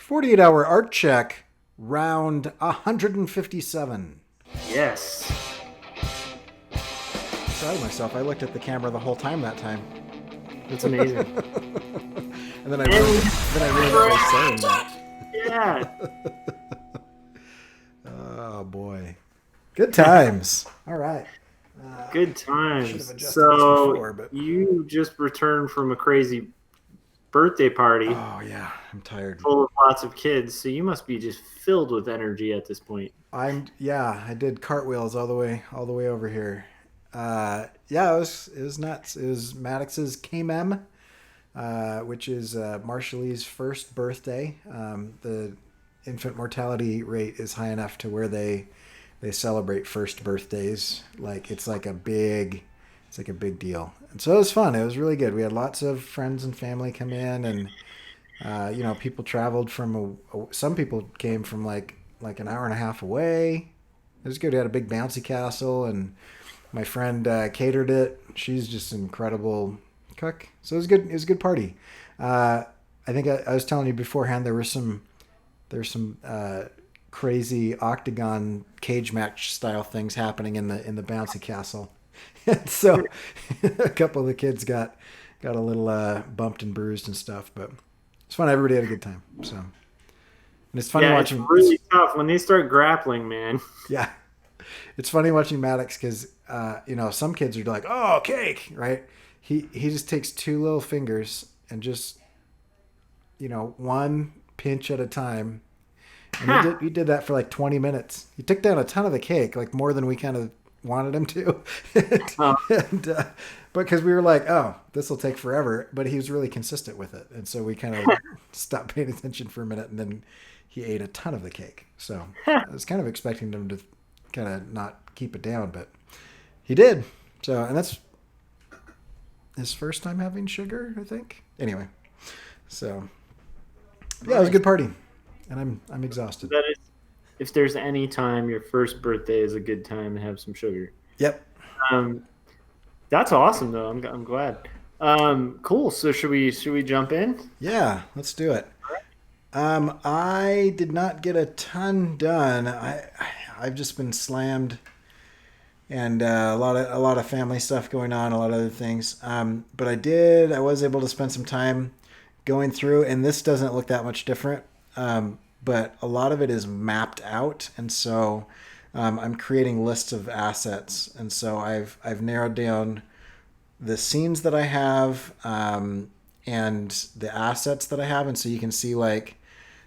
48-hour art check, round 157. Yes. Proud of myself. I looked at the camera the whole time that time. It's amazing. And then I ruined it by saying that. Yeah. Oh, boy. Good times. All right. Good Should have times. adjusted this So before, but... you just returned from a crazy birthday party Oh, yeah. I'm tired. full of lots of kids. So you must be just filled with energy at this point. I did cartwheels all the way over here. Yeah, it was nuts. It was Maddox's KMM, which is Marshallese first birthday. The infant mortality rate is high enough to where they celebrate first birthdays. It's like a big deal. And so it was fun. It was really good. We had lots of friends and family come in, and people traveled from some people came from like an hour and a half away. It was good. We had a big bouncy castle, and my friend catered it. She's just an incredible cook. So it was good. It was a good party. I think I was telling you beforehand there's some crazy octagon cage match style things happening in the bouncy castle. And so a couple of the kids got a little bumped and bruised and stuff, but it's fun. Everybody had a good time. So, and it's funny watching. It's really tough when they start grappling, man. Yeah, it's funny watching Maddox because some kids are like, "Oh, cake!" Right? He just takes two little fingers and just one pinch at a time, and he did that for like 20 minutes. He took down a ton of the cake, like more than we kind of wanted him to, and because we were like, "Oh, this will take forever," but he was really consistent with it, and so we kind of stopped paying attention for a minute, and then he ate a ton of the cake. So I was kind of expecting him to kind of not keep it down, but he did. So, and that's his first time having sugar, I think. Anyway, so yeah, it was a good party, and I'm exhausted. That is, if there's any time your first birthday is a good time to have some sugar. Yep. Um, that's awesome, though. I'm glad. Cool. So should we jump in? Yeah, let's do it. I did not get a ton done. I've just been slammed, and a lot of family stuff going on, a lot of other things. But I was able to spend some time going through, and this doesn't look that much different. But a lot of it is mapped out, and so I'm creating lists of assets, and so I've narrowed down the scenes that I have, and the assets that I have, and so you can see I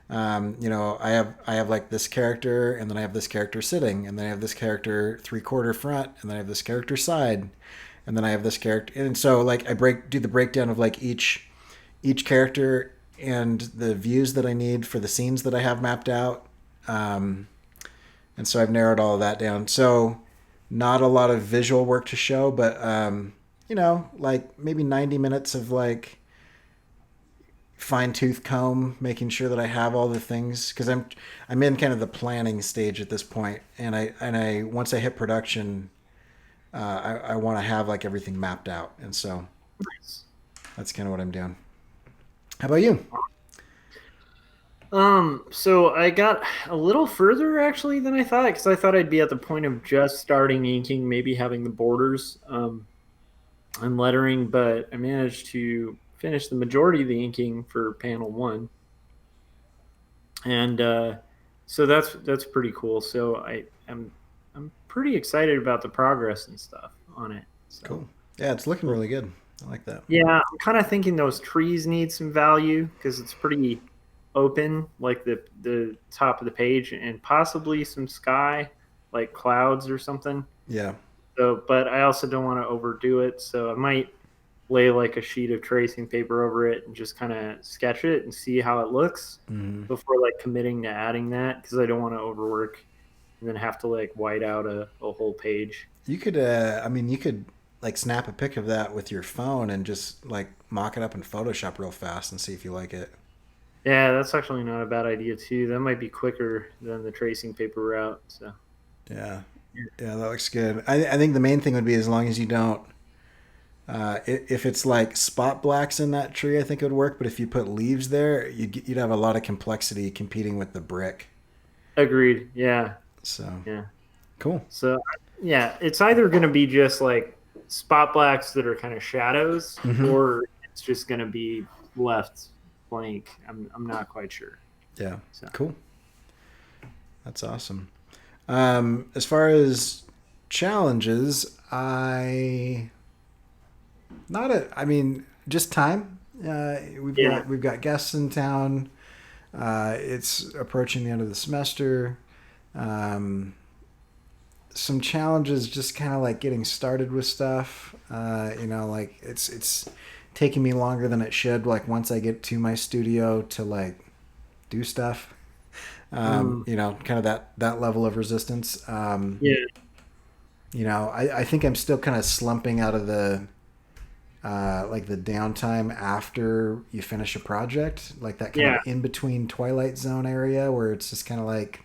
have like this character, and then I have this character sitting, and then I have this character 3/4 front, and then I have this character side, and then I have this character, and so I do the breakdown of like each character and the views that I need for the scenes that I have mapped out, and so I've narrowed all of that down. So not a lot of visual work to show, but maybe 90 minutes of fine tooth comb, making sure that I have all the things, because I'm in kind of the planning stage at this point, and I once I hit production, I want to have everything mapped out, and so Nice. that's kind of what I'm doing. How about you? So I got a little further actually than I thought, because I thought I'd be at the point of just starting inking, maybe having the borders and lettering, but I managed to finish the majority of the inking for panel 1, and so that's pretty cool. So I'm pretty excited about the progress and stuff on it. So. Cool. Yeah, it's looking really good. I like that. Yeah, I'm kind of thinking those trees need some value because it's pretty open, like the top of the page, and possibly some sky, like clouds or something. Yeah. So, but I also don't want to overdo it, so I might lay like a sheet of tracing paper over it and just kind of sketch it and see how it looks before committing to adding that, because I don't want to overwork and then have to white out a whole page. You could, you could snap a pic of that with your phone and just mock it up in Photoshop real fast and see if you like it. Yeah, that's actually not a bad idea too. That might be quicker than the tracing paper route. So. Yeah, that looks good. I think the main thing would be as long as you don't If it's like spot blacks in that tree, I think it would work. But if you put leaves there, you'd have a lot of complexity competing with the brick. Agreed. Yeah. So Yeah. cool. So yeah, it's either going to be just like spot blacks that are kind of shadows, Mm-hmm. or it's just going to be left blank. I'm not quite sure. Yeah, So cool. That's awesome. As far as challenges, I mean, just time. yeah, We've got guests in town. It's approaching the end of the semester. Um, some challenges, just kind of like getting started with stuff. Like it's taking me longer than it should. Like once I get to my studio to like do stuff. mm, Kind of that level of resistance. yeah, I think I'm still kind of slumping out of the like the downtime after you finish a project, like that kind of yeah, in between twilight zone area where it's just kind of like,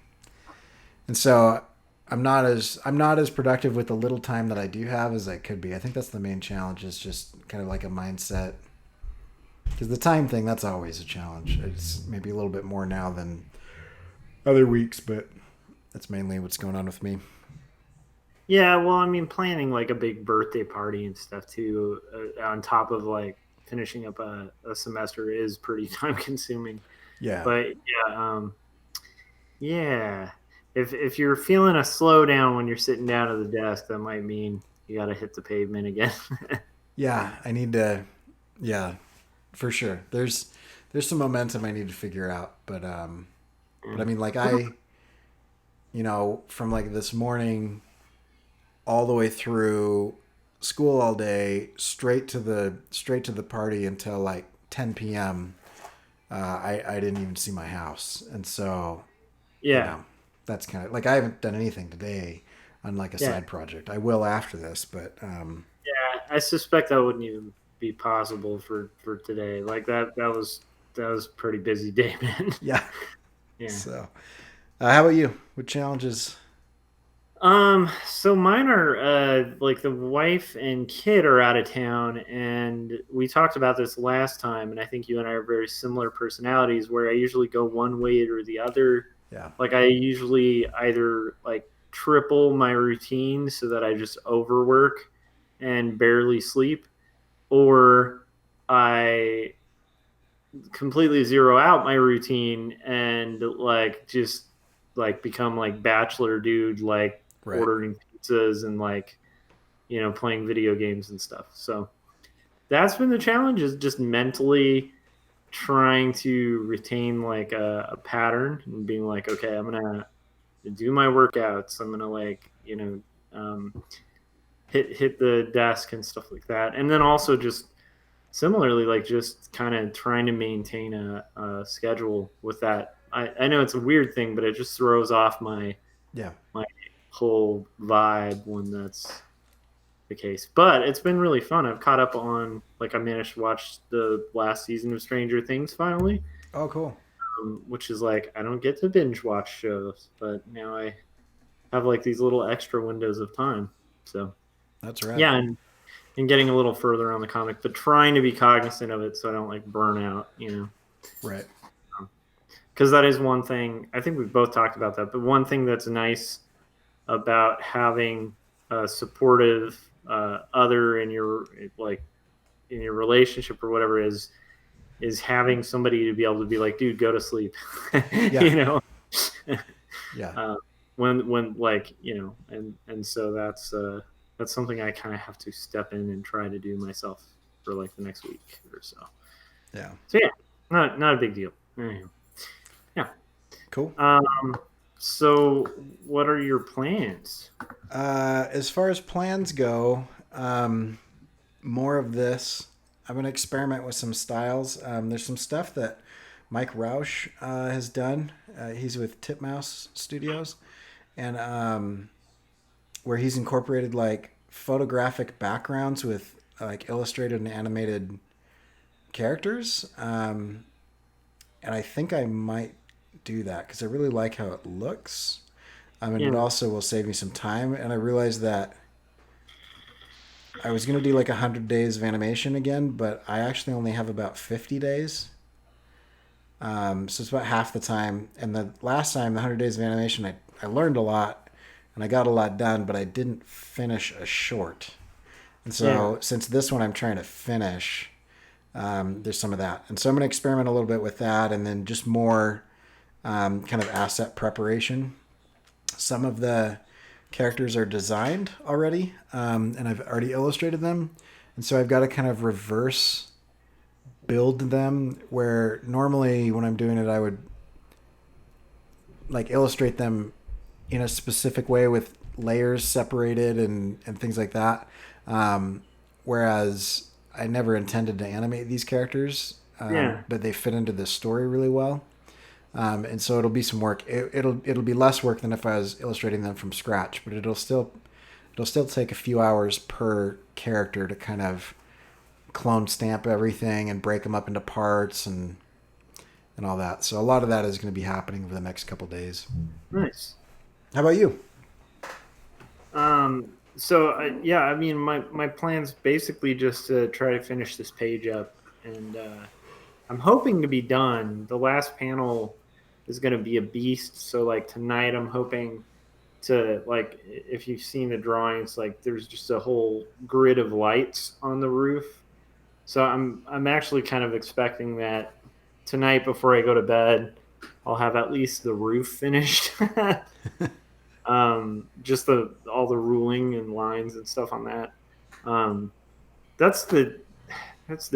and so I'm not as productive with the little time that I do have as I could be. I think that's the main challenge, is just kind of like a mindset, because the time thing, that's always a challenge. It's maybe a little bit more now than other weeks, but that's mainly what's going on with me. yeah. Well, I mean, planning like a big birthday party and stuff too, on top of like finishing up a semester is pretty time consuming. Yeah. But yeah. If you're feeling a slowdown when you're sitting down at the desk, that might mean you got to hit the pavement again. Yeah, I need to. Yeah, for sure. There's some momentum I need to figure out, but I mean, like from like this morning all the way through school all day, straight to the party until like 10 p.m. I didn't even see my house, and so you Yeah, know that's kind of like I haven't done anything today on like a yeah, side project. I will after this, but yeah. I suspect that wouldn't even be possible for today. Like that was a pretty busy day, man. yeah. Yeah. So, how about you? What challenges? So mine are like the wife and kid are out of town, and we talked about this last time, and I think you and I are very similar personalities where I usually go one way or the other. Yeah. Like I usually either like triple my routine so that I just overwork and barely sleep, or I completely zero out my routine and like just like become like bachelor dude, like Right. ordering pizzas and like playing video games and stuff. So that's been the challenge, is just mentally trying to retain like a pattern and being like, okay, I'm gonna do my workouts, I'm gonna like hit the desk and stuff like that, and then also just similarly like just kind of trying to maintain a schedule with that. I know it's a weird thing, but it just throws off Yeah. my whole vibe when that's the case. But it's been really fun. I've caught up on, like, I managed to watch the last season of Stranger Things finally, Oh, cool. which is like I don't get to binge watch shows, but now I have like these little extra windows of time. So That's rad. yeah, and getting a little further on the comic, but trying to be cognizant of it so I don't like burn out, Right. because that is one thing. I think we've both talked about that, but one thing that's nice about having a supportive other in your, like, in your relationship or whatever, is having somebody to be able to be like, dude, go to sleep. Yeah. you know Yeah. uh, when like, and so that's something I kind of have to step in and try to do myself for like the next week or so. Yeah. So yeah, not a big deal. Anyhow, yeah. Cool. So what are your plans? As far as plans go, more of this. I'm going to experiment with some styles. There's some stuff that Mike Roush has done. He's with Titmouse Studios, and where he's incorporated like photographic backgrounds with like illustrated and animated characters. And I think I might do that because I really like how it looks. And it Yeah, also will save me some time. And I realized that I was gonna do like 100 days of animation again, but I actually only have about 50 days. So it's about half the time. And the last time, the 100 days of animation, I learned a lot and I got a lot done, but I didn't finish a short. And Yeah. so since this one I'm trying to finish, there's some of that. And so I'm going to experiment a little bit with that and then just more kind of asset preparation. Some of the characters are designed already, and I've already illustrated them. And so I've got to kind of reverse build them where normally when I'm doing it, I would like illustrate them in a specific way with layers separated and things like that. Whereas I never intended to animate these characters, Yeah. but they fit into this story really well. And so it'll be some work. It'll be less work than if I was illustrating them from scratch, but it'll still take a few hours per character to kind of clone stamp everything and break them up into parts and all that. So a lot of that is going to be happening over the next couple days. Nice. How about you? So yeah, I mean, my plan's basically just to try to finish this page up, and I'm hoping to be done. The last panel is going to be a beast. So like tonight, I'm hoping to like, if you've seen the drawings, like there's just a whole grid of lights on the roof. So I'm actually kind of expecting that tonight before I go to bed, I'll have at least the roof finished. Just all the ruling and lines and stuff on that. Um, that's the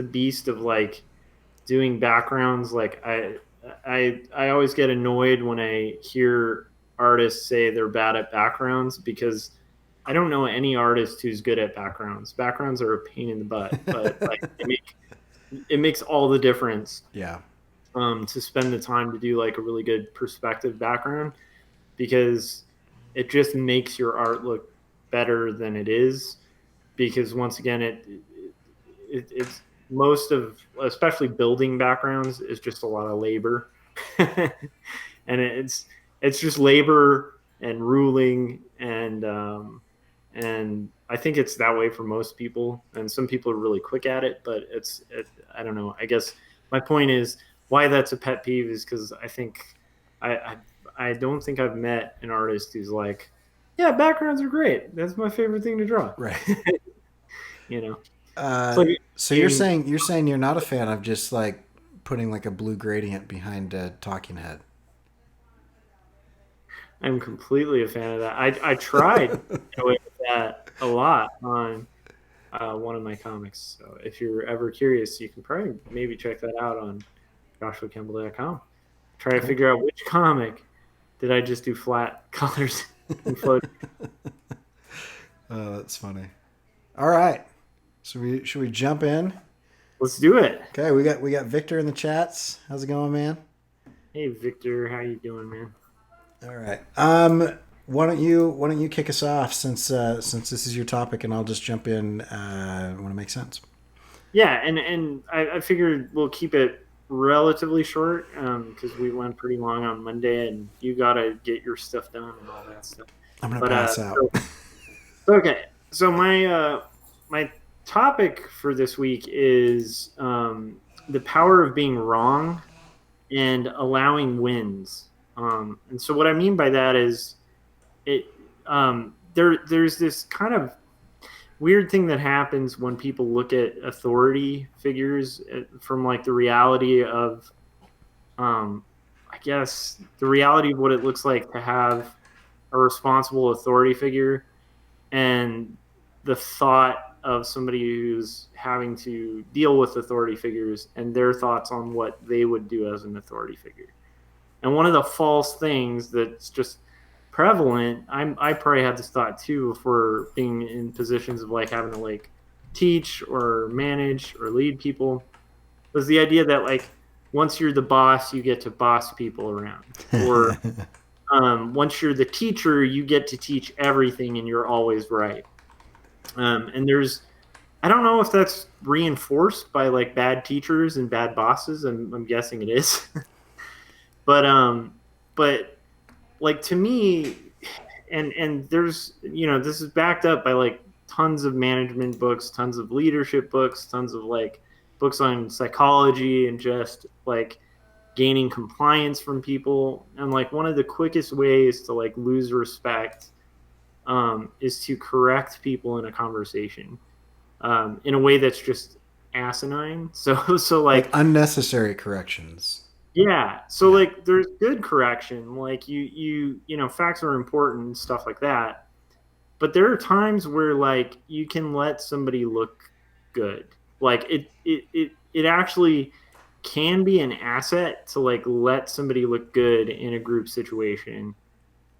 beast of like doing backgrounds. Like I always get annoyed when I hear artists say they're bad at backgrounds because I don't know any artist who's good at backgrounds. Backgrounds are a pain in the butt, but like it makes all the difference Yeah. to spend the time to do like a really good perspective background because it just makes your art look better than it is. Because once again, it's most of, especially building backgrounds, is just a lot of labor, and it's just labor and ruling and I think it's that way for most people. And some people are really quick at it, but I don't know. I guess my point is why that's a pet peeve is because I think I, I I don't think I've met an artist who's like, yeah, backgrounds are great. That's my favorite thing to draw. Right. You know, it's Uh, like so being, you're saying you're not a fan of just like putting like a blue gradient behind a talking head. I'm completely a fan of that. I tried to get away with that a lot on one of my comics. So if you're ever curious, you can probably maybe check that out on joshuakemble.com. Try to Cool. figure out which comic did I just do flat colors and float. Oh, that's funny. All right. So we should we jump in? Let's do it. Okay, we got Victor in the chats. How's it going, man? Hey Victor, how you doing, man? All right. Why don't you kick us off since this is your topic, and I'll just jump in when it makes sense. Yeah, and I figured we'll keep it relatively short because we went pretty long on Monday, and you gotta get your stuff done and all that stuff. I'm gonna But pass out. okay, so my topic for this week is the power of being wrong and allowing wins. And so what I mean by that is it there's this kind of weird thing that happens when people look at authority figures from like the reality of I guess the reality of what it looks like to have a responsible authority figure and the thought of somebody who's having to deal with authority figures and their thoughts on what they would do as an authority figure. And one of the false things that's just prevalent, I probably had this thought too before being in positions of like having to like teach or manage or lead people, was the idea that like once you're the boss, you get to boss people around. Or once you're the teacher, you get to teach everything and you're always right. And I don't know if that's reinforced by like bad teachers and bad bosses. I'm guessing it is. But like to me, and there's this is backed up by like tons of management books, tons of leadership books, tons of like books on psychology and just like gaining compliance from people. And like one of the quickest ways to like lose respect is to correct people in a conversation in a way that's just asinine. So Like like unnecessary corrections. yeah, so Yeah. like there's good correction, like facts are important and stuff like that. But there are times where like you can let somebody look good. Like it actually can be an asset to like let somebody look good in a group situation.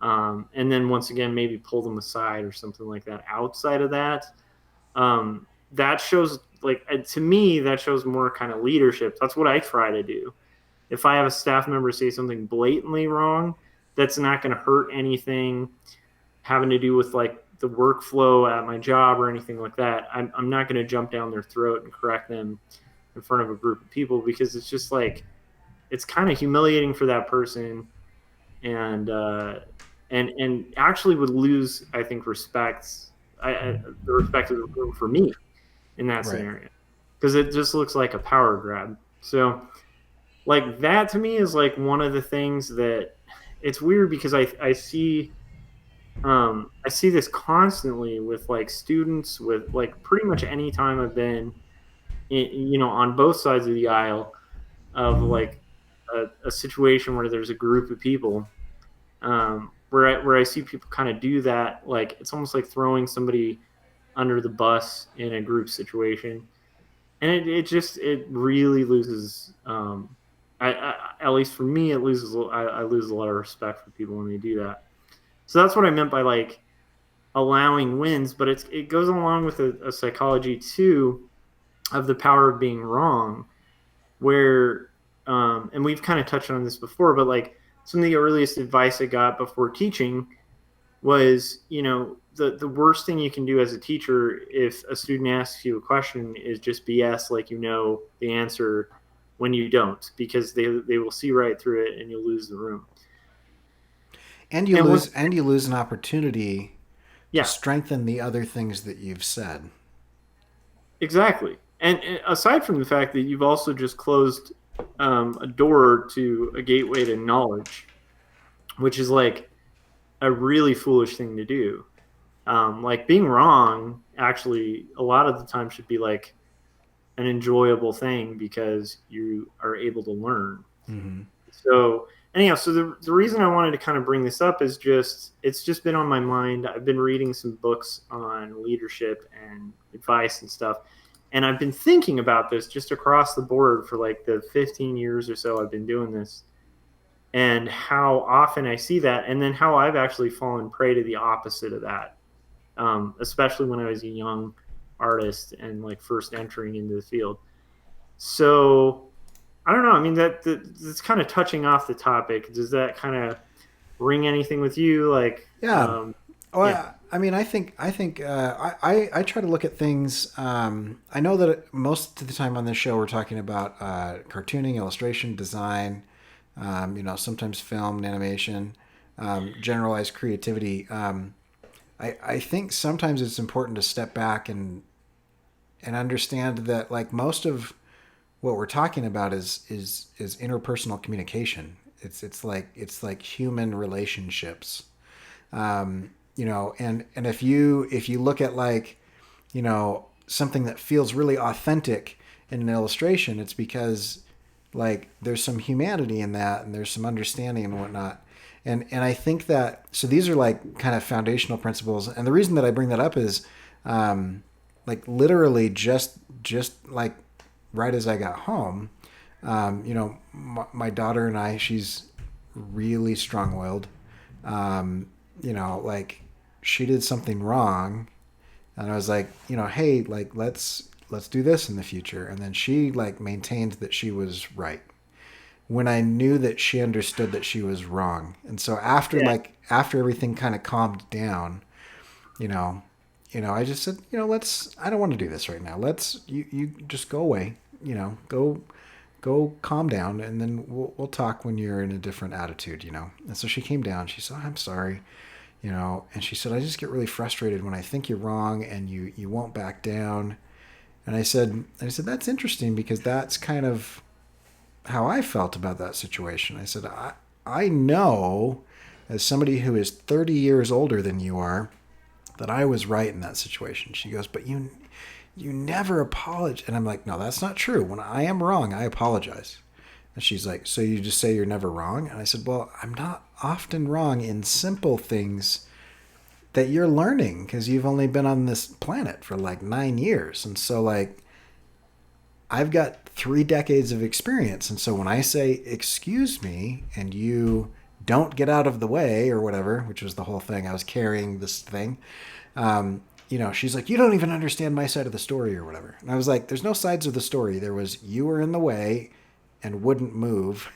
And then once again maybe pull them aside or something like that outside of that. That shows like to me that shows more kind of leadership. That's what I try to do. If I have a staff member say something blatantly wrong, that's not going to hurt anything having to do with like the workflow at my job or anything like that. I'm not going to jump down their throat and correct them in front of a group of people because it's just like it's kind of humiliating for that person and and actually would lose I think respect the respect of the room for me in that Right. scenario because it just looks like a power grab. So like that to me is like one of the things that it's weird because I see this constantly with like students with like pretty much any time I've been on both sides of the aisle of like a situation where there's a group of people where I see people kind of do that like it's almost like throwing somebody under the bus in a group situation and it really loses at least for me it loses I lose a lot of respect for people when they do that. So that's what I meant by like allowing wins, but it goes along with a psychology too of the power of being wrong, where and we've kind of touched on this before, but like some of the earliest advice I got before teaching was, the worst thing you can do as a teacher if a student asks you a question is just BS like the answer when you don't, because they will see right through it and you'll lose the room. And you And once, lose an opportunity to yeah, strengthen the other things that you've said. exactly. And aside from the fact that you've also just closed a door to a gateway to knowledge, which is like a really foolish thing to do. Like being wrong, actually, a lot of the time should be like an enjoyable thing because you are able to learn. Mm-hmm. So anyhow, so the reason I wanted to kind of bring this up is just it's just been on my mind. I've been reading some books on leadership and advice and stuff. And I've been thinking about this just across the board for like the 15 years or so I've been doing this and how often I see that and then how I've actually fallen prey to the opposite of that. Especially when I was a young artist and like first entering into the field. So I don't know. I mean, that's kind of touching off the topic. Does that kind of ring anything with you? Like, Yeah. Oh, yeah, I mean, I try to look at things. I know that most of the time on this show we're talking about cartooning, illustration, design. Sometimes film and animation, generalized creativity. I think sometimes it's important to step back and understand that like most of what we're talking about is interpersonal communication. It's like human relationships. And if you look at like something that feels really authentic in an illustration, it's because like there's some humanity in that and there's some understanding and whatnot. And I think that so these are like kind of foundational principles. And the reason that I bring that up is like literally just like right as I got home, my daughter and I, she's really strong-willed. Like she did something wrong, and I was like, hey, like let's do this in the future. And then she like maintained that she was right when I knew that she understood that she was wrong. And so yeah, after everything kind of calmed down, you know, I just said, let's. I don't want to do this right now. Let's you just go away. Go calm down, and then we'll talk when you're in a different attitude. And so she came down. She said, "I'm sorry." And she said, I just get really frustrated when I think you're wrong and you won't back down. And I said, that's interesting because that's kind of how I felt about that situation. I said, I know as somebody who is 30 years older than you are that I was right in that situation. She goes, but you never apologize. And I'm like, no, that's not true. When I am wrong, I apologize. And she's like, so you just say you're never wrong? And I said, well, I'm not often wrong in simple things that you're learning because you've only been on this planet for like 9 years. And so, like, I've got 3 decades of experience. And so when I say, excuse me, and you don't get out of the way or whatever, which was the whole thing, I was carrying this thing. She's like, you don't even understand my side of the story or whatever. And I was like, there's no sides of the story. There was, you were in the way and wouldn't move.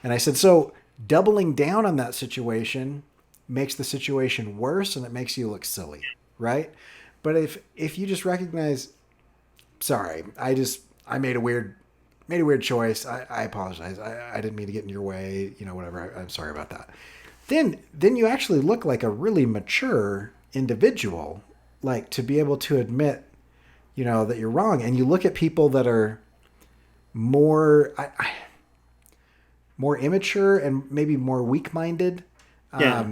And I said, so doubling down on that situation makes the situation worse and it makes you look silly, right? But if you just recognize, sorry, I made a weird choice. I apologize. I didn't mean to get in your way, whatever. I'm sorry about that. Then you actually look like a really mature individual, like to be able to admit, that you're wrong. And you look at people that are more more immature and maybe more weak-minded. Yeah.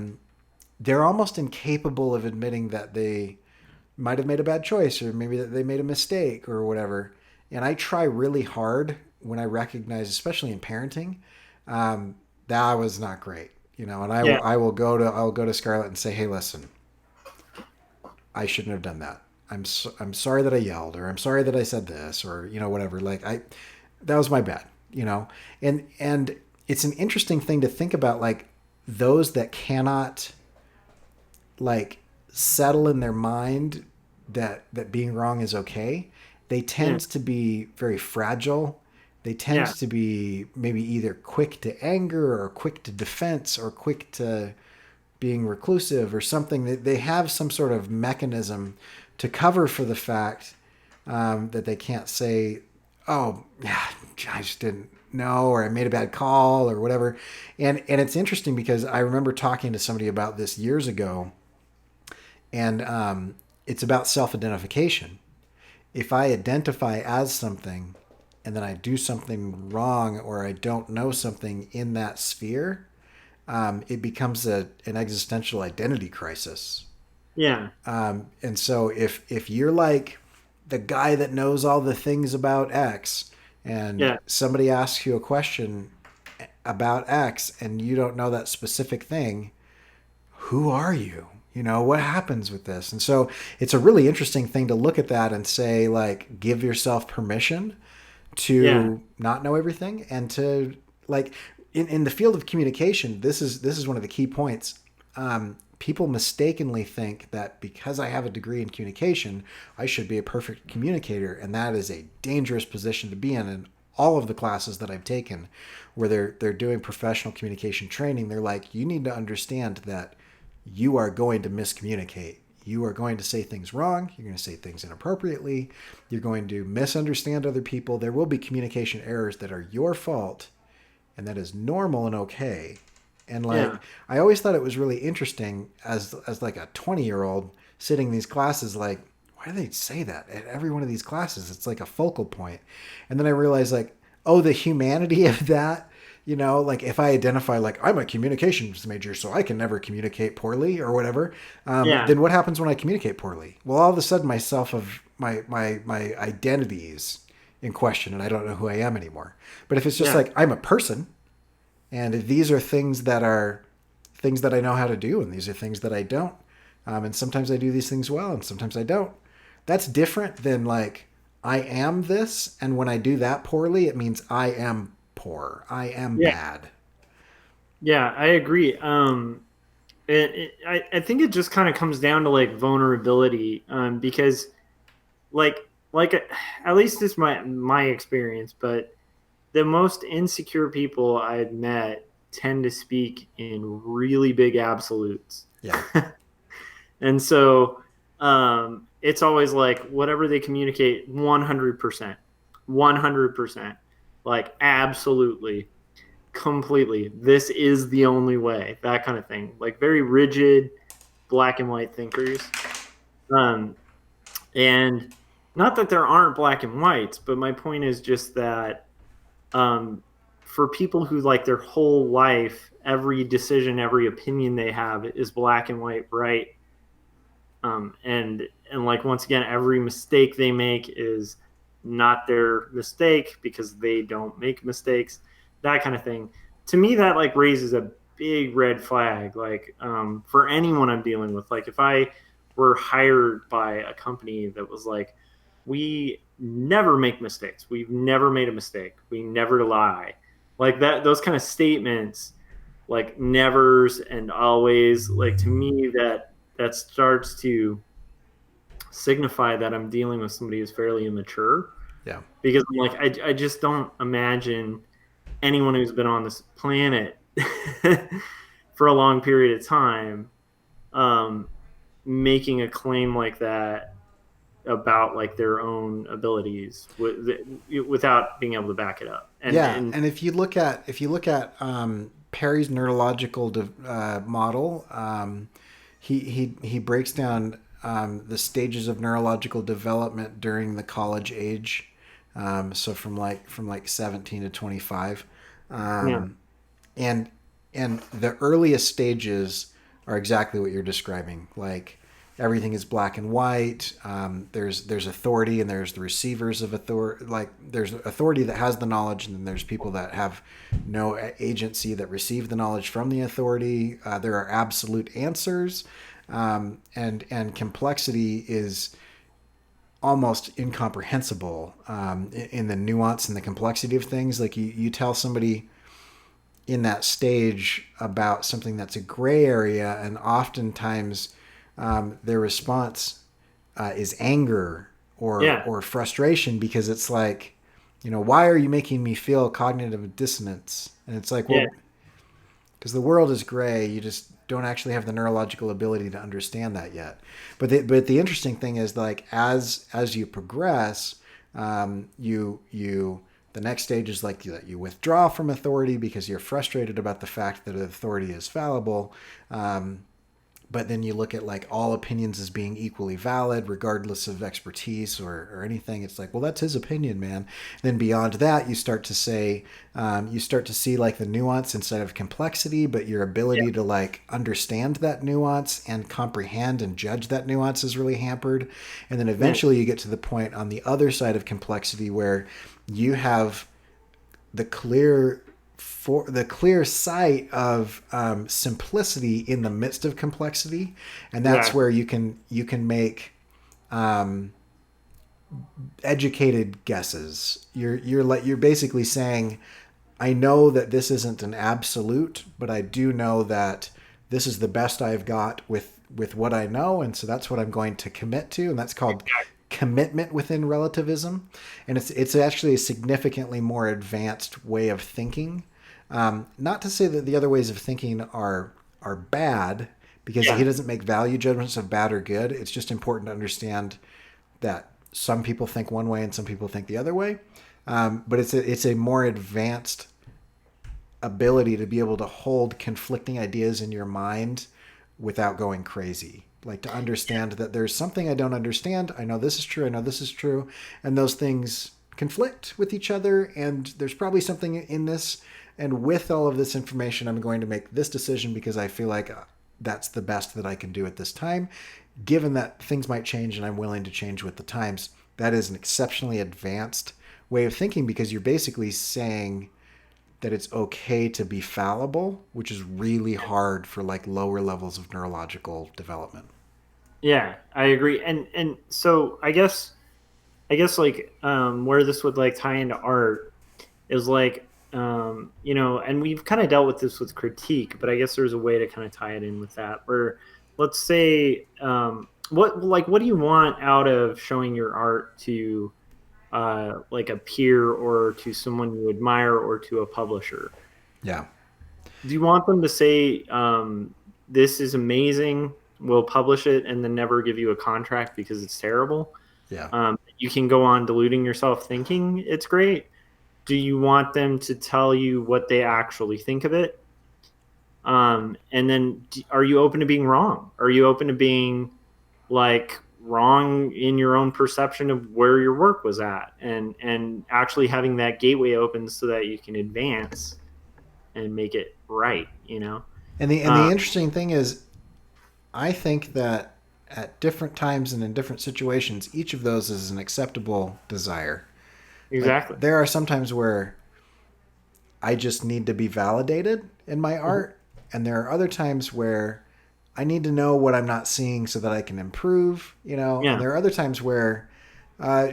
They're almost incapable of admitting that they might have made a bad choice or maybe that they made a mistake or whatever. And I try really hard when I recognize, especially in parenting, that was not great, And Yeah. I'll go to Scarlett and say, hey, listen, I shouldn't have done that. I'm sorry that I yelled, or I'm sorry that I said this, or whatever. Like that was my bad, and it's an interesting thing to think about, like those that cannot like settle in their mind that being wrong is okay. They Yeah. tend to be very fragile. They tend Yeah. to be maybe either quick to anger or quick to defense or quick to being reclusive or something. They have some sort of mechanism to cover for the fact that they can't say, oh, yeah, I just didn't know, or I made a bad call or whatever. And it's interesting because I remember talking to somebody about this years ago, and it's about self-identification. If I identify as something and then I do something wrong or I don't know something in that sphere, it becomes an existential identity crisis. Yeah. And so if you're like the guy that knows all the things about X, and Yeah. somebody asks you a question about X and you don't know that specific thing, who are you? What happens with this? And so it's a really interesting thing to look at that and say, like, give yourself permission Yeah. to not know everything and to, like, in the field of communication, this is one of the key points. People mistakenly think that because I have a degree in communication, I should be a perfect communicator, and that is a dangerous position to be in all of the classes that I've taken, where they're doing professional communication training. They're like, you need to understand that you are going to miscommunicate. You are going to say things wrong. You're going to say things inappropriately. You're going to misunderstand other people. There will be communication errors that are your fault, and that is normal and okay. And Yeah. like, I always thought it was really interesting as like a 20-year-old sitting in these classes, like, why do they say that at every one of these classes? It's like a focal point. And then I realized, like, oh, the humanity of that, like if I identify like I'm a communications major, so I can never communicate poorly or whatever, Yeah. then what happens when I communicate poorly? Well, all of a sudden my identity is in question and I don't know who I am anymore. But if it's just Yeah. like I'm a person, and these are things that I know how to do, and these are things that I don't. And sometimes I do these things well, and sometimes I don't. That's different than like I am this, and when I do that poorly, it means I am poor. I am Yeah. bad. Yeah. I agree. I think it just kind of comes down to like vulnerability, because like like at least it's my experience, but the most insecure people I've met tend to speak in really big absolutes. Yeah. And so it's always like whatever they communicate 100%, 100%, like absolutely. completely. This is the only way. That kind of thing. Like very rigid black and white thinkers. Um, and not that there aren't black and whites, but my point is just that um, for people who like their whole life, every decision, every opinion they have is black and white, right? And like once again, every mistake they make is not their mistake because they don't make mistakes, that kind of thing. To me, that like raises a big red flag. Like for anyone I'm dealing with, like if I were hired by a company that was like, we never make mistakes, we've never made a mistake, we never lie, like that, those kind of statements, like nevers and always, like to me that starts to signify that I'm dealing with somebody who's fairly immature, Yeah. because I'm like I just don't imagine anyone who's been on this planet for a long period of time um, making a claim like that about like their own abilities without being able to back it up. And Yeah, and and if you look at Perry's neurological model, he breaks down the stages of neurological development during the college age, so from like 17 to 25, yeah, um, and and the earliest stages are exactly what you're describing. Like everything is black and white. There's authority and there's the receivers of authority. Like there's authority that has the knowledge, and then there's people that have no agency that receive the knowledge from the authority. There are absolute answers, and complexity is almost incomprehensible in the nuance and the complexity of things. Like you tell somebody in that stage about something that's a gray area, and oftentimes their response is anger or yeah, or frustration, because it's like, why are you making me feel cognitive dissonance? And it's like, yeah, well, because the world is gray, you just don't actually have the neurological ability to understand that yet. But the interesting thing is, like, as you progress, you the next stage is like that you withdraw from authority because you're frustrated about the fact that authority is fallible. But then you look at like all opinions as being equally valid regardless of expertise or anything. It's like, well, that's his opinion, man. Then beyond that, you start to say, you start to see like the nuance instead of complexity, but your yeah, ability to like understand that nuance and comprehend and judge that nuance is really hampered. And then yeah, eventually you get to the point on the other side of complexity where you have the clear sight of simplicity in the midst of complexity, and that's exactly. where you can make um, educated guesses. You're basically saying, I know that this isn't an absolute, but I do know that this is the best I've got with what I know, and so that's what I'm going to commit to, and that's called commitment within relativism. And it's actually a significantly more advanced way of thinking. Not to say that the other ways of thinking are bad, because he Yeah, doesn't make value judgments of bad or good. It's just important to understand that some people think one way and some people think the other way. But it's a more advanced ability to be able to hold conflicting ideas in your mind without going crazy. Like to understand that there's something I don't understand. I know this is true. I know this is true. And those things conflict with each other. And there's probably something in this. And with all of this information, I'm going to make this decision because I feel like that's the best that I can do at this time. Given that things might change and I'm willing to change with the times, that is an exceptionally advanced way of thinking, because you're basically saying that it's okay to be fallible, which is really hard for like lower levels of neurological development. yeah, I agree. And so I guess like where this would like tie into art is like and we've kind of dealt with this with critique, but I guess there's a way to kind of tie it in with that, where let's say what do you want out of showing your art to like a peer or to someone you admire or to a publisher? Yeah. Do you want them to say this is amazing, we'll publish it, and then never give you a contract because it's terrible? Yeah. You can go on deluding yourself thinking it's great, do you want them to tell you what they actually think of it? And then are you open to being wrong? Are you open to being like wrong in your own perception of where your work was at, and actually having that gateway open so that you can advance and make it right, you know? And the interesting thing is, I think that at different times and in different situations, each of those is an acceptable desire. Like Exactly. there are some times where I just need to be validated in my Mm-hmm. art, and there are other times where I need to know what I'm not seeing so that I can improve, and Yeah. there are other times where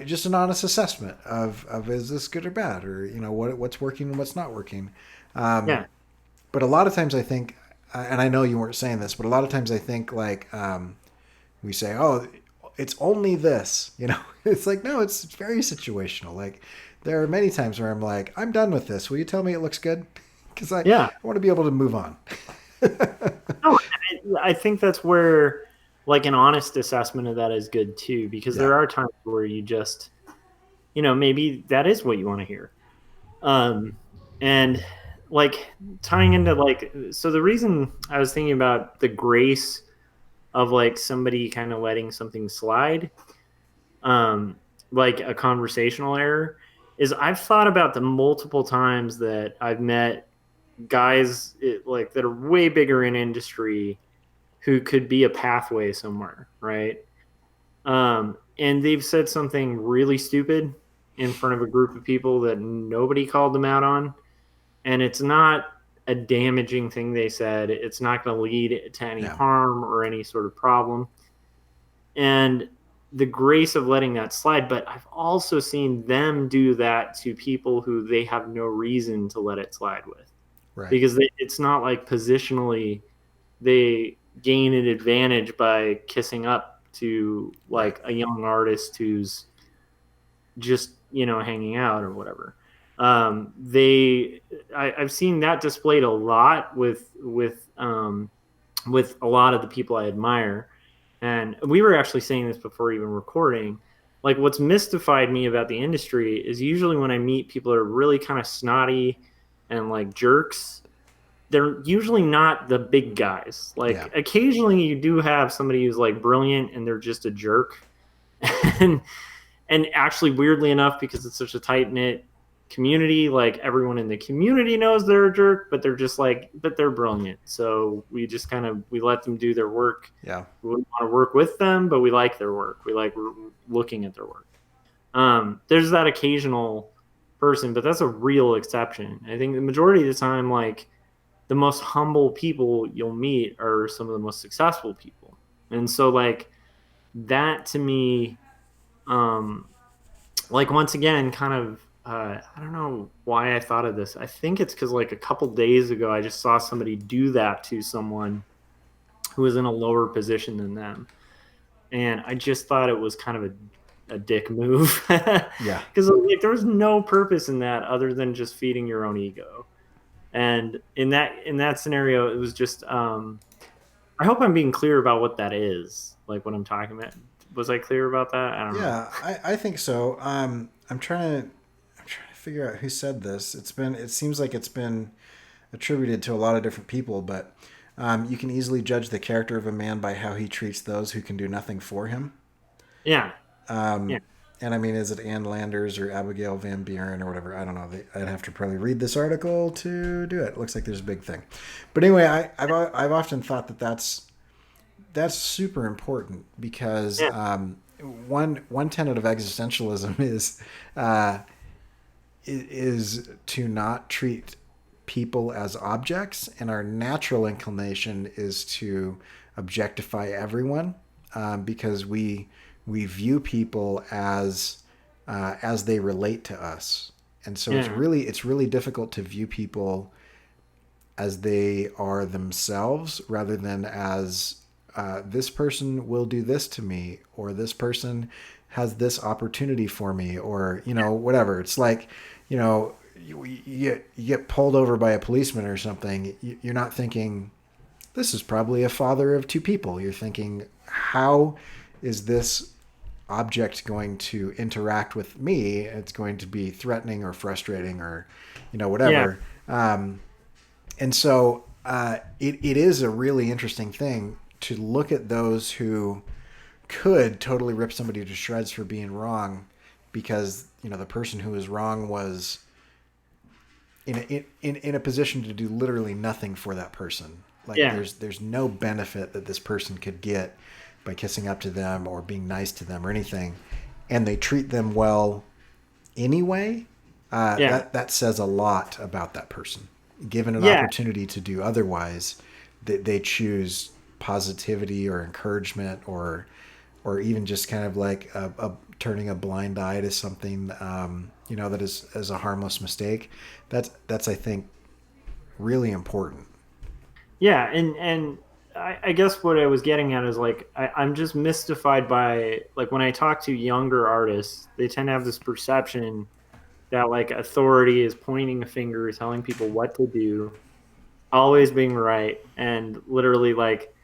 just an honest assessment of is this good or bad, or what's working and what's not working. Yeah. But a lot of times I think, and I know you weren't saying this, but a lot of times I think like we say, oh, it's only this, It's like, no, it's very situational. Like there are many times where I'm like, I'm done with this. Will you tell me it looks good? Because I Yeah. want to be able to move on. No, I think that's where like an honest assessment of that is good too, because Yeah. there are times where you just, maybe that is what you want to hear. Um, and like tying into like, so the reason I was thinking about the grace of like somebody kind of letting something slide, um, like a conversational error, is I've thought about the multiple times that I've met guys like that are way bigger in industry who could be a pathway somewhere, right? And they've said something really stupid in front of a group of people that nobody called them out on, and it's not a damaging thing they said. It's not going to lead to any Yeah. harm or any sort of problem. And the grace of letting that slide, but I've also seen them do that to people who they have no reason to let it slide with, Right. because it's not like positionally they gain an advantage by kissing up to Right. like a young artist who's just hanging out or whatever. I've seen that displayed a lot with a lot of the people I admire. And we were actually saying this before even recording. Like, what's mystified me about the industry is usually when I meet people that are really kind of snotty and like jerks, they're usually not the big guys. Yeah. Like, occasionally you do have somebody who's like brilliant and they're just a jerk. and and actually, weirdly enough, because it's such a tight knit community, like everyone in the community knows they're a jerk, but they're just like, but they're brilliant. So we just kind of we let them do their work. Yeah. We want to work with them, but we like their work. We like looking at their work. There's that occasional person, but that's a real exception. I think the majority of the time, like the most humble people you'll meet are some of the most successful people. And so like that to me, um, like once again, kind of I don't know why I thought of this. I think it's because like a couple days ago I just saw somebody do that to someone who was in a lower position than them. And I just thought it was kind of a dick move. Yeah. Because like there was no purpose in that other than just feeding your own ego. And in that scenario, it was just I hope I'm being clear about what that is, like what I'm talking about. Was I clear about that? I don't know. Yeah, I think so. I'm trying to figure out who said this. It seems like it's been attributed to a lot of different people, but you can easily judge the character of a man by how he treats those who can do nothing for him. Yeah. Yeah. And I mean, is it Ann Landers or Abigail Van Buren or whatever? I don't know. I'd have to probably read this article to do it. It looks like there's a big thing. But anyway, I've often thought that that's super important because Yeah. one tenet of existentialism uh, is to not treat people as objects, and our natural inclination is to objectify everyone because we view people as they relate to us, and so Yeah. it's really difficult to view people as they are themselves rather than as this person will do this to me, or this person has this opportunity for me, or whatever. It's like you get pulled over by a policeman or something. You're not thinking this is probably a father of two people. You're thinking, how is this object going to interact with me, it's going to be threatening or frustrating or, Yeah. whatever. And so it is a really interesting thing to look at those who could totally rip somebody to shreds for being wrong because, the person who was wrong was in a position to do literally nothing for that person. Like Yeah. there's no benefit that this person could get by kissing up to them or being nice to them or anything, and they treat them well anyway. Yeah. That says a lot about that person. Given an Yeah. opportunity to do otherwise, they choose positivity or encouragement or even just kind of like turning a blind eye to something that is as a harmless mistake. That's I think really important. Yeah. And I guess what I was getting at is like I'm just mystified by like when I talk to younger artists, they tend to have this perception that like authority is pointing a finger, telling people what to do, always being right, and literally like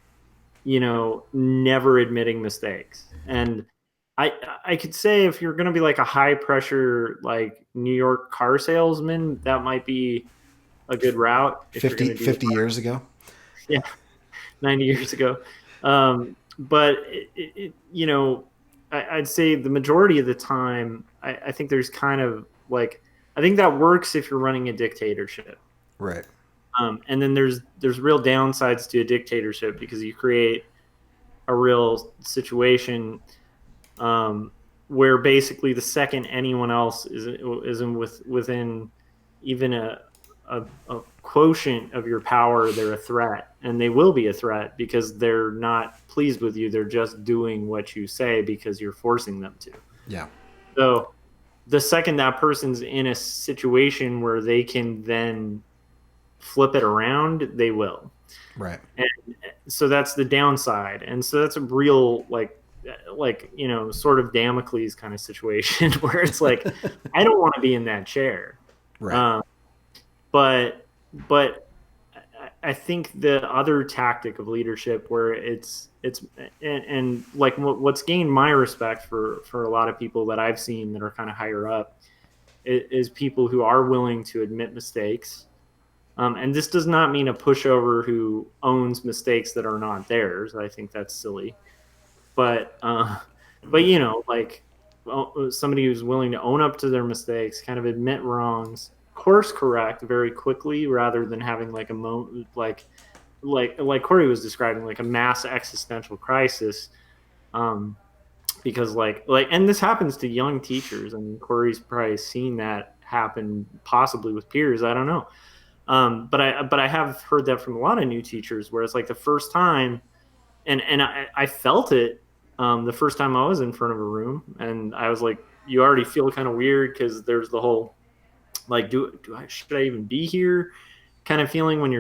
never admitting mistakes. And I I could say if you're going to be like a high pressure like New York car salesman, that might be a good route if you're going 50, to do 50 years ago. yeah 90 years ago. But I'd say the majority of the time, I think there's kind of like I think that works if you're running a dictatorship. Right. And then there's real downsides to a dictatorship because you create a real situation where basically the second anyone else isn't within even a quotient of your power, they're a threat, and they will be a threat because they're not pleased with you. They're just doing what you say because you're forcing them to. Yeah. So the second that person's in a situation where they can then flip it around, they will. Right. And so that's the downside. And so that's a real sort of Damocles kind of situation where it's like I don't want to be in that chair. Right. Um, but I think the other tactic of leadership where it's and like what's gained my respect for a lot of people that I've seen that are kind of higher up is people who are willing to admit mistakes. And this does not mean a pushover who owns mistakes that are not theirs. I think that's silly. But like somebody who's willing to own up to their mistakes, kind of admit wrongs, course correct very quickly, rather than having like a like Cory was describing, like a mass existential crisis. Um, because and this happens to young teachers. I mean, Cory's probably seen that happen possibly with peers. I don't know. But I have heard that from a lot of new teachers where it's like the first time, and I felt it the first time I was in front of a room, and I was like, you already feel kind of weird because there's the whole like, do I should I even be here kind of feeling when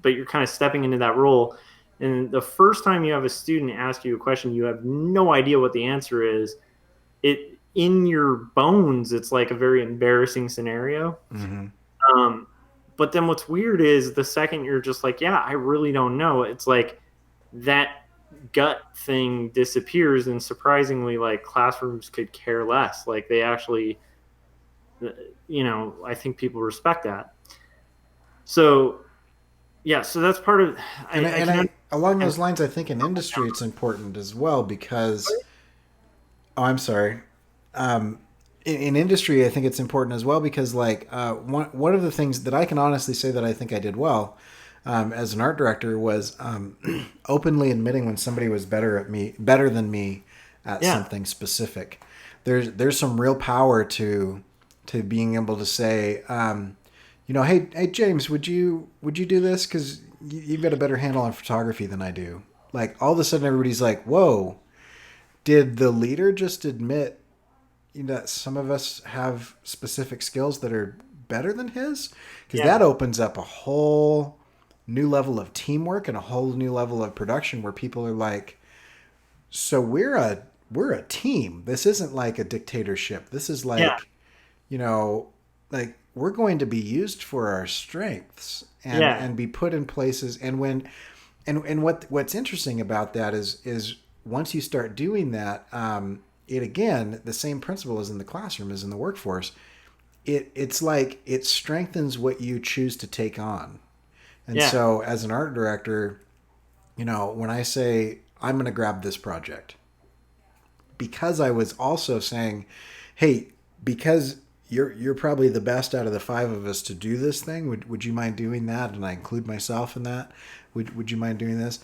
but you're kind of stepping into that role. And the first time you have a student ask you a question, you have no idea what the answer is. It in your bones, it's like a very embarrassing scenario. Mm-hmm. Um, but then what's weird is the second you're just like, yeah, I really don't know. It's like that gut thing disappears, and surprisingly, like classrooms could care less. Like they actually, I think people respect that. So yeah, so that's part of. I can Along understand. those lines, I think in industry it's important as well because. Oh, I'm sorry. In industry, I think it's important as well because, like, one of the things that I can honestly say that I think I did well as an art director was openly admitting when somebody was better than me at Yeah, something specific. There's some real power to being able to say, hey James, would you do this because you've got a better handle on photography than I do. Like all of a sudden, everybody's like, whoa. Did the leader just admit that some of us have specific skills that are better than his? Because yeah, that opens up a whole new level of teamwork and a whole new level of production where people are like, so we're a team. This isn't like a dictatorship. This is yeah, like, you know, like we're going to be used for our strengths and yeah, be put in places. And what's interesting about that is once you start doing that, it again, the same principle as in the classroom as in the workforce. It's like it strengthens what you choose to take on. And Yeah. so as an art director, when I say I'm going to grab this project, because I was also saying, hey, because you're probably the best out of the five of us to do this thing. Would you mind doing that? And I include myself in that. Would you mind doing this?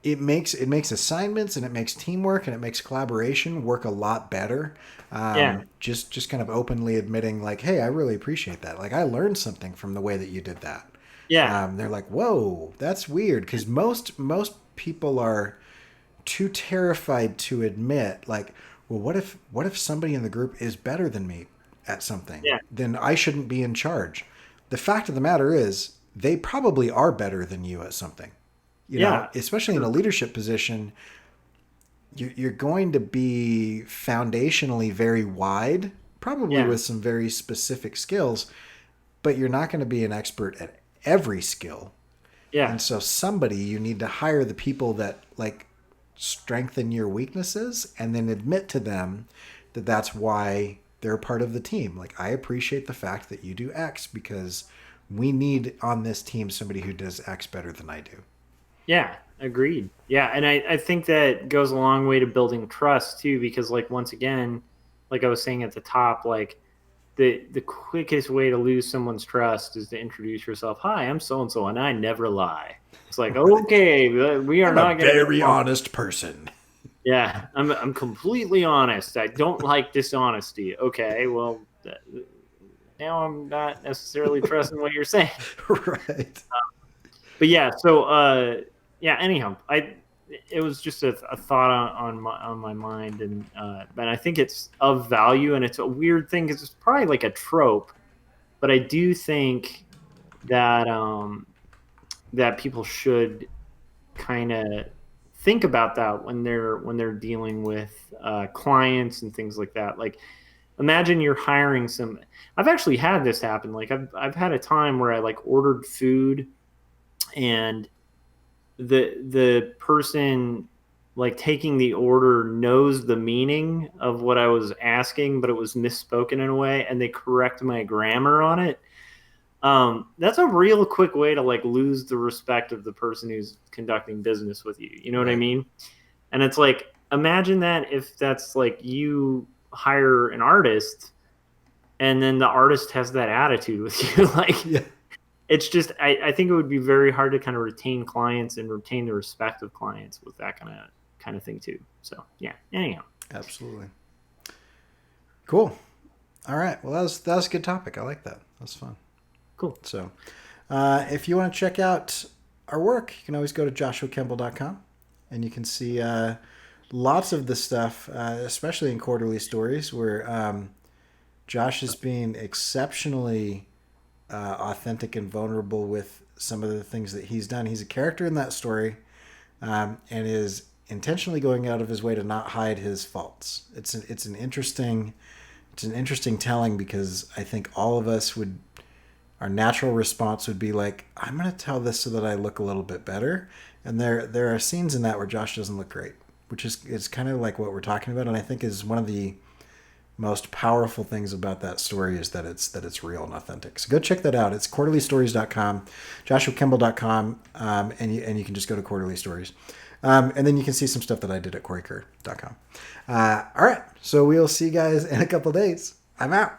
It makes assignments, and it makes teamwork, and it makes collaboration work a lot better. Yeah. Just kind of openly admitting like, hey, I really appreciate that. Like I learned something from the way that you did that. Yeah. They're like, whoa, that's weird, because most people are too terrified to admit like, well, what if somebody in the group is better than me at something? Yeah. Then I shouldn't be in charge. The fact of the matter is they probably are better than you at something. Yeah. Especially in a leadership position, you're going to be foundationally very wide, probably Yeah. with some very specific skills, but you're not going to be an expert at every skill. Yeah. And so you need to hire the people that like strengthen your weaknesses, and then admit to them that that's why they're part of the team. Like, I appreciate the fact that you do X because we need on this team somebody who does X better than I do. Yeah, agreed. Yeah, and I think that goes a long way to building trust too, because like once again, like I was saying at the top, like the quickest way to lose someone's trust is to introduce yourself. Hi, I'm so and so, and I never lie. It's like, okay, we are I'm a not going to get very along. honest person. Yeah, I'm completely honest. I don't like dishonesty. Okay, well, now I'm not necessarily trusting what you're saying. Right. But yeah, so yeah. Anyhow, it was just a thought on my mind, and but I think it's of value, and it's a weird thing because it's probably like a trope, but I do think that that people should kind of think about that when they're dealing with clients and things like that. Like, imagine you're hiring some. I've actually had this happen. Like, I've had a time where I like ordered food, and the person like taking the order knows the meaning of what I was asking, but it was misspoken in a way, and they correct my grammar on it. That's a real quick way to like lose the respect of the person who's conducting business with you. You know what I Right. mean? And it's like, imagine that if that's like you hire an artist and then the artist has that attitude with you. Like, Yeah. it's just, I think it would be very hard to kind of retain clients and retain the respect of clients with that kind of thing too. So yeah. Anyhow. Absolutely. Cool. All right. Well, that was a good topic. I like that. That was fun. Cool. So, if you want to check out our work, you can always go to joshuakemble.com, and you can see lots of the stuff, especially in quarterly stories, where Josh is being exceptionally authentic and vulnerable with some of the things that he's done. He's a character in that story, and is intentionally going out of his way to not hide his faults. It's an interesting telling, because I think all of us would, our natural response would be like, I'm going to tell this so that I look a little bit better. And there are scenes in that where Josh doesn't look great, which is kind of like what we're talking about, and I think is one of the most powerful things about that story is that it's real and authentic. So go check that out. It's quarterlystories.com, joshuakemble.com, and you can just go to quarterly stories. And then you can see some stuff that I did at corykerr.com. All right. So we'll see you guys in a couple days. I'm out.